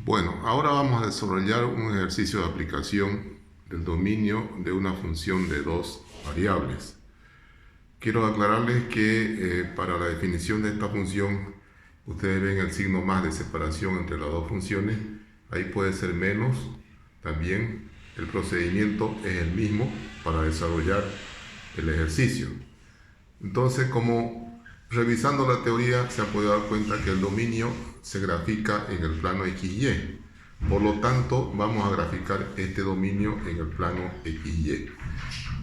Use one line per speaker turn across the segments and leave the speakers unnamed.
Bueno, ahora vamos a desarrollar un ejercicio de aplicación del dominio de una función de dos variables. Quiero aclararles que para la definición de esta función, ustedes ven el signo más de separación entre las dos funciones. Ahí puede ser menos. También el procedimiento es el mismo para desarrollar el ejercicio. Entonces, como revisando la teoría se ha podido dar cuenta que el dominio se grafica en el plano XY. Por lo tanto, vamos a graficar este dominio en el plano XY.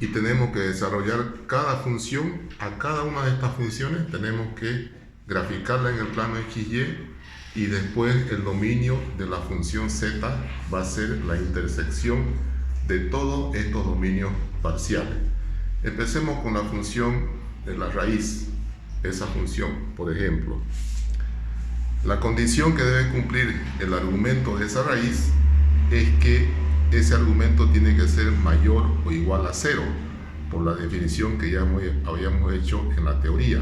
Y tenemos que desarrollar cada función. A cada una de estas funciones tenemos que graficarla en el plano XY, y después el dominio de la función Z va a ser la intersección de todos estos dominios parciales. Empecemos con la función de la raíz. Esa función, por ejemplo, la condición que debe cumplir el argumento de esa raíz es que ese argumento tiene que ser mayor o igual a 0, por la definición que ya habíamos hecho en la teoría.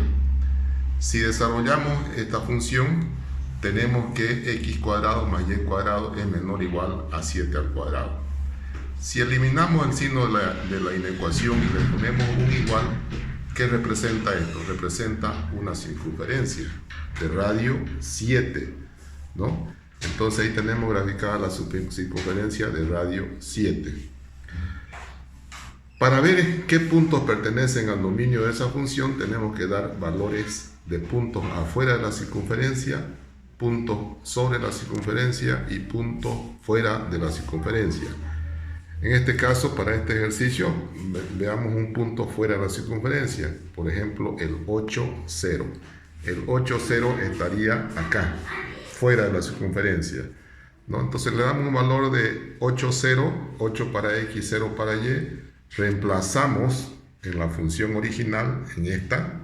Si desarrollamos esta función, tenemos que x cuadrado más y cuadrado es menor o igual a 7 al cuadrado. Si eliminamos el signo de la inecuación y le ponemos un igual, ¿qué representa esto? Representa una circunferencia de radio 7, ¿no? Entonces ahí tenemos graficada la circunferencia de radio 7. Para ver qué puntos pertenecen al dominio de esa función, tenemos que dar valores de puntos afuera de la circunferencia, puntos sobre la circunferencia y puntos fuera de la circunferencia. En este caso, para este ejercicio, veamos un punto fuera de la circunferencia, por ejemplo, el 8, 0. El 8, 0 estaría acá, fuera de la circunferencia, ¿no? Entonces le damos un valor de 8, 0, 8 para x, 0 para y, reemplazamos en la función original, en esta,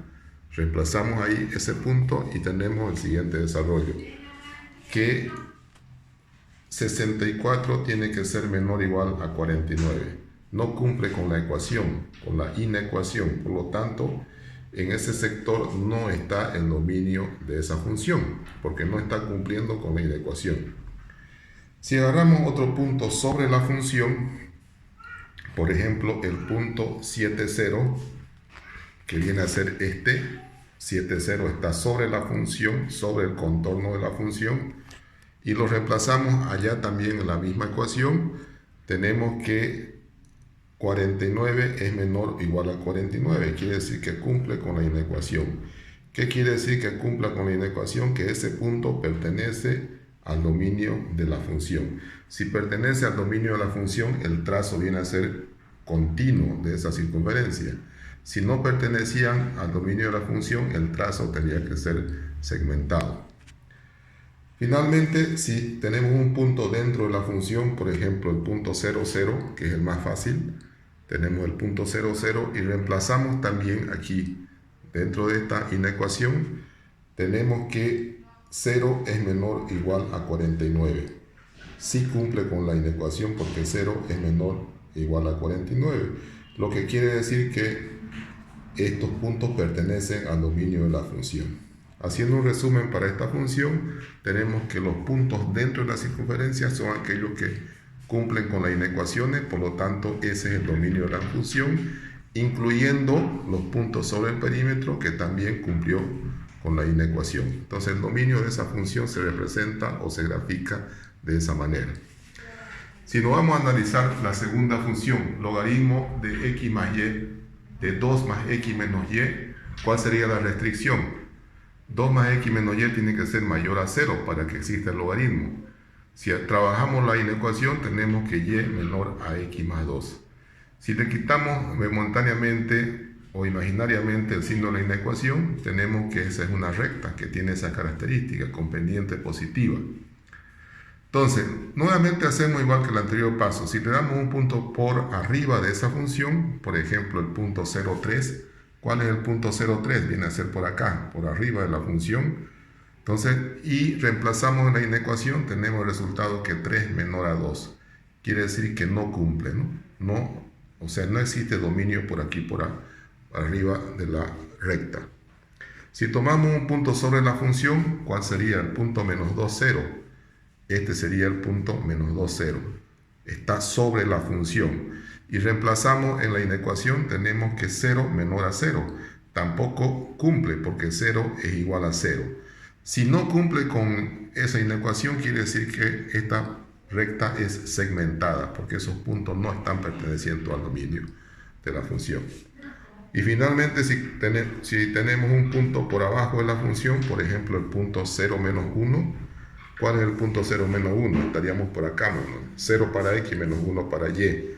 reemplazamos ahí ese punto y tenemos el siguiente desarrollo, que 64 tiene que ser menor o igual a 49. No cumple con la ecuación, con la inecuación. Por lo tanto, en ese sector no está el dominio de esa función, porque no está cumpliendo con la inecuación. Si agarramos otro punto sobre la función, por ejemplo, el punto 7, 0, que viene a ser este, 7, 0 está sobre la función, sobre el contorno de la función, y lo reemplazamos allá también en la misma ecuación. Tenemos que 49 es menor o igual a 49, quiere decir que cumple con la inecuación. ¿Qué quiere decir que cumpla con la inecuación? Que ese punto pertenece al dominio de la función. Si pertenece al dominio de la función, el trazo viene a ser continuo de esa circunferencia. Si no pertenecían al dominio de la función, el trazo tendría que ser segmentado. Finalmente, si tenemos un punto dentro de la función, por ejemplo el punto 0, 0, que es el más fácil, tenemos el punto 0, 0 y reemplazamos también aquí, dentro de esta inecuación, tenemos que 0 es menor o igual a 49. Sí cumple con la inecuación porque 0 es menor o igual a 49, lo que quiere decir que estos puntos pertenecen al dominio de la función. Haciendo un resumen para esta función, tenemos que los puntos dentro de la circunferencia son aquellos que cumplen con las inecuaciones, por lo tanto ese es el dominio de la función, incluyendo los puntos sobre el perímetro que también cumplió con la inecuación. Entonces el dominio de esa función se representa o se grafica de esa manera. Si nos vamos a analizar la segunda función, logaritmo de x más y, de 2 más x menos y, ¿cuál sería la restricción? 2 más x menos y tiene que ser mayor a 0 para que exista el logaritmo. Si trabajamos la inecuación, tenemos que y menor a x más 2. Si le quitamos momentáneamente o imaginariamente el signo de la inecuación, tenemos que esa es una recta que tiene esa característica con pendiente positiva. Entonces, nuevamente hacemos igual que el anterior paso. Si le damos un punto por arriba de esa función, por ejemplo el punto 0,3, ¿cuál es el punto 0,3? Viene a ser por acá, por arriba de la función. Entonces, y reemplazamos en la inecuación, tenemos el resultado que 3 menor a 2. Quiere decir que no cumple, ¿no? O sea, no existe dominio por aquí, por arriba de la recta. Si tomamos un punto sobre la función, ¿cuál sería? El punto menos 2, 0. Este sería el punto menos 2, 0. Está sobre la función. Y reemplazamos en la inecuación, tenemos que 0 menor a 0. Tampoco cumple porque 0 es igual a 0. Si no cumple con esa inecuación, quiere decir que esta recta es segmentada, porque esos puntos no están perteneciendo al dominio de la función. Y finalmente, si tenemos un punto por abajo de la función, por ejemplo el punto 0 menos 1, ¿cuál es el punto 0 menos 1? Estaríamos por acá, ¿no? 0 para x menos 1 para y.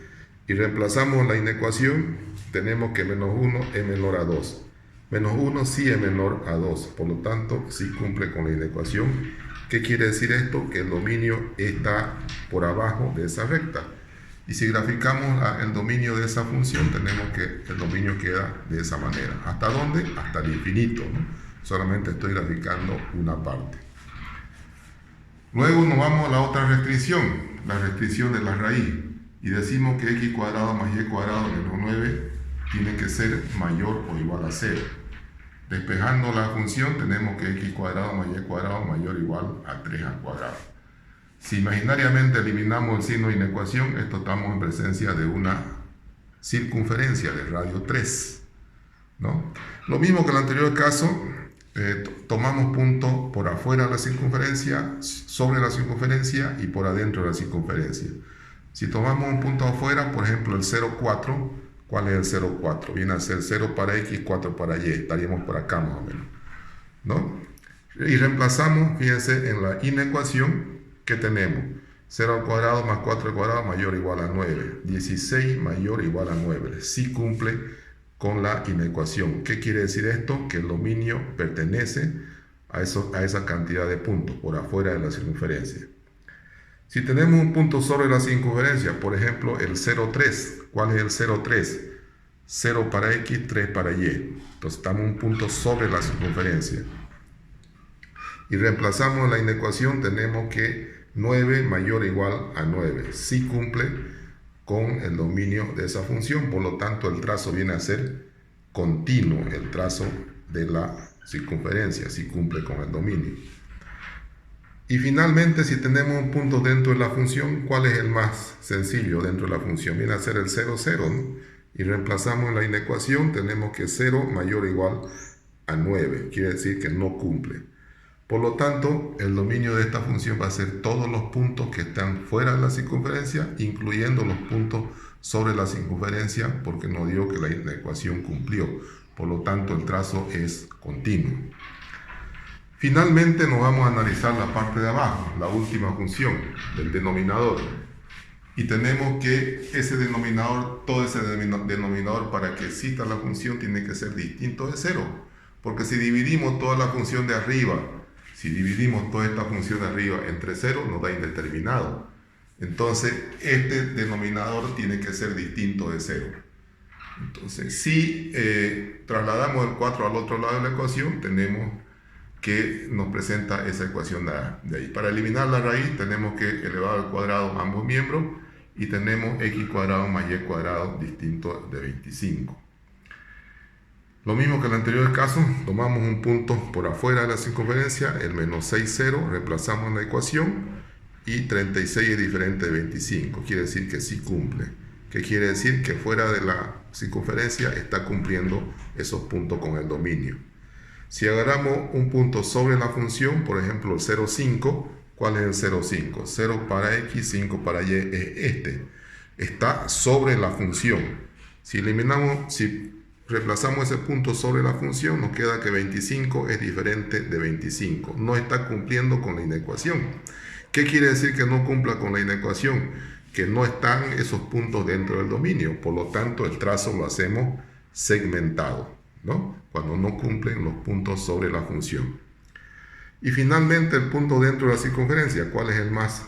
Y reemplazamos la inecuación, tenemos que menos 1 es menor a 2. Menos 1 sí es menor a 2, por lo tanto sí cumple con la inecuación. ¿Qué quiere decir esto? Que el dominio está por abajo de esa recta. Y si graficamos el dominio de esa función, tenemos que el dominio queda de esa manera. ¿Hasta dónde? Hasta el infinito, ¿no? Solamente estoy graficando una parte. Luego nos vamos a la otra restricción, la restricción de la raíz. Y decimos que x cuadrado más y cuadrado menos 9 tiene que ser mayor o igual a 0. Despejando la función, tenemos que x cuadrado más y cuadrado mayor o igual a 3 al cuadrado. Si imaginariamente eliminamos el signo de inecuación, estamos en presencia de una circunferencia de radio 3, ¿no? Lo mismo que en el anterior caso, tomamos puntos por afuera de la circunferencia, sobre la circunferencia y por adentro de la circunferencia. Si tomamos un punto afuera, por ejemplo el 0,4, ¿cuál es el 0,4? Viene a ser 0 para x, 4 para y, estaríamos por acá más o menos, ¿no? Y reemplazamos, fíjense, en la inecuación que tenemos 0 al cuadrado más 4 al cuadrado mayor o igual a 9, 16 mayor o igual a 9, sí cumple con la inecuación. ¿Qué quiere decir esto? Que el dominio pertenece a esa cantidad de puntos por afuera de la circunferencia. Si tenemos un punto sobre la circunferencia, por ejemplo el 0,3, ¿cuál es el 0,3? 0 para x, 3 para y. Entonces estamos un punto sobre la circunferencia. Y reemplazamos la inecuación, tenemos que 9 mayor o igual a 9. Sí cumple con el dominio de esa función, por lo tanto el trazo viene a ser continuo, el trazo de la circunferencia, sí cumple con el dominio. Y finalmente, si tenemos un punto dentro de la función, ¿cuál es el más sencillo dentro de la función? Viene a ser el 0, 0, ¿no? Y reemplazamos la inecuación, tenemos que 0 mayor o igual a 9, quiere decir que no cumple. Por lo tanto, el dominio de esta función va a ser todos los puntos que están fuera de la circunferencia, incluyendo los puntos sobre la circunferencia, porque nos dio que la inecuación cumplió. Por lo tanto, el trazo es continuo. Finalmente nos vamos a analizar la parte de abajo, la última función del denominador. Y tenemos que ese denominador, todo ese denominador para que exista la función tiene que ser distinto de 0. Porque si dividimos toda la función de arriba, si dividimos toda esta función de arriba entre 0, nos da indeterminado. Entonces, este denominador tiene que ser distinto de 0. Entonces, si trasladamos el 4 al otro lado de la ecuación, tenemos que nos presenta esa ecuación de ahí. Para eliminar la raíz tenemos que elevar al cuadrado ambos miembros y tenemos x cuadrado más y cuadrado distinto de 25. Lo mismo que en el anterior caso, tomamos un punto por afuera de la circunferencia, el menos 6, 0, reemplazamos la ecuación y 36 es diferente de 25, quiere decir que sí cumple. ¿Qué quiere decir? Que fuera de la circunferencia está cumpliendo esos puntos con el dominio. Si agarramos un punto sobre la función, por ejemplo el 0,5, ¿cuál es el 0,5? 0 para x, 5 para y es este. Está sobre la función. Si reemplazamos ese punto sobre la función, nos queda que 25 es diferente de 25. No está cumpliendo con la inecuación. ¿Qué quiere decir que no cumpla con la inecuación? Que no están esos puntos dentro del dominio. Por lo tanto, el trazo lo hacemos segmentado, ¿no? Cuando no cumplen los puntos sobre la función. Y finalmente el punto dentro de la circunferencia, ¿cuál es el más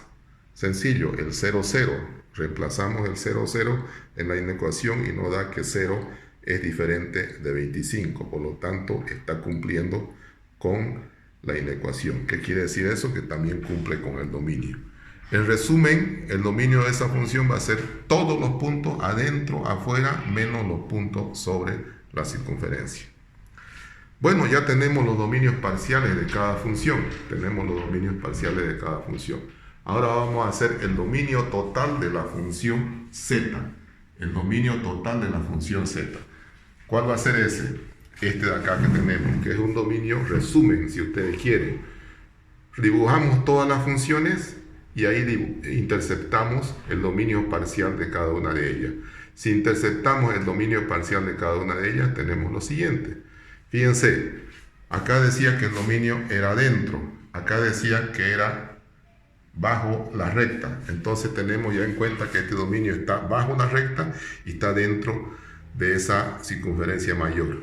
sencillo? El 0, 0. Reemplazamos el 0, 0 en la inecuación y nos da que 0 es diferente de 25. Por lo tanto, está cumpliendo con la inecuación. ¿Qué quiere decir eso? Que también cumple con el dominio. En resumen, el dominio de esa función va a ser todos los puntos adentro, afuera, menos los puntos sobre la circunferencia. Bueno, ya tenemos los dominios parciales de cada función. Ahora vamos a hacer el dominio total de la función z. El dominio total de la función z. ¿Cuál va a ser ese? Este de acá que tenemos, que es un dominio resumen, si ustedes quieren. Dibujamos todas las funciones y ahí interceptamos el dominio parcial de cada una de ellas. Si interceptamos el dominio parcial de cada una de ellas, tenemos lo siguiente. Fíjense, acá decía que el dominio era dentro, acá decía que era bajo la recta. Entonces tenemos ya en cuenta que este dominio está bajo la recta y está dentro de esa circunferencia mayor.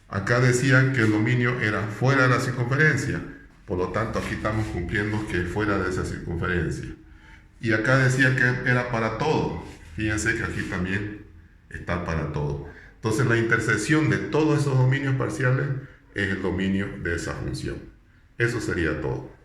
Acá decía que el dominio era fuera de la circunferencia, por lo tanto aquí estamos cumpliendo que es fuera de esa circunferencia. Y acá decía que era para todo. Fíjense que aquí también está para todo. Entonces la intersección de todos esos dominios parciales es el dominio de esa función. Eso sería todo.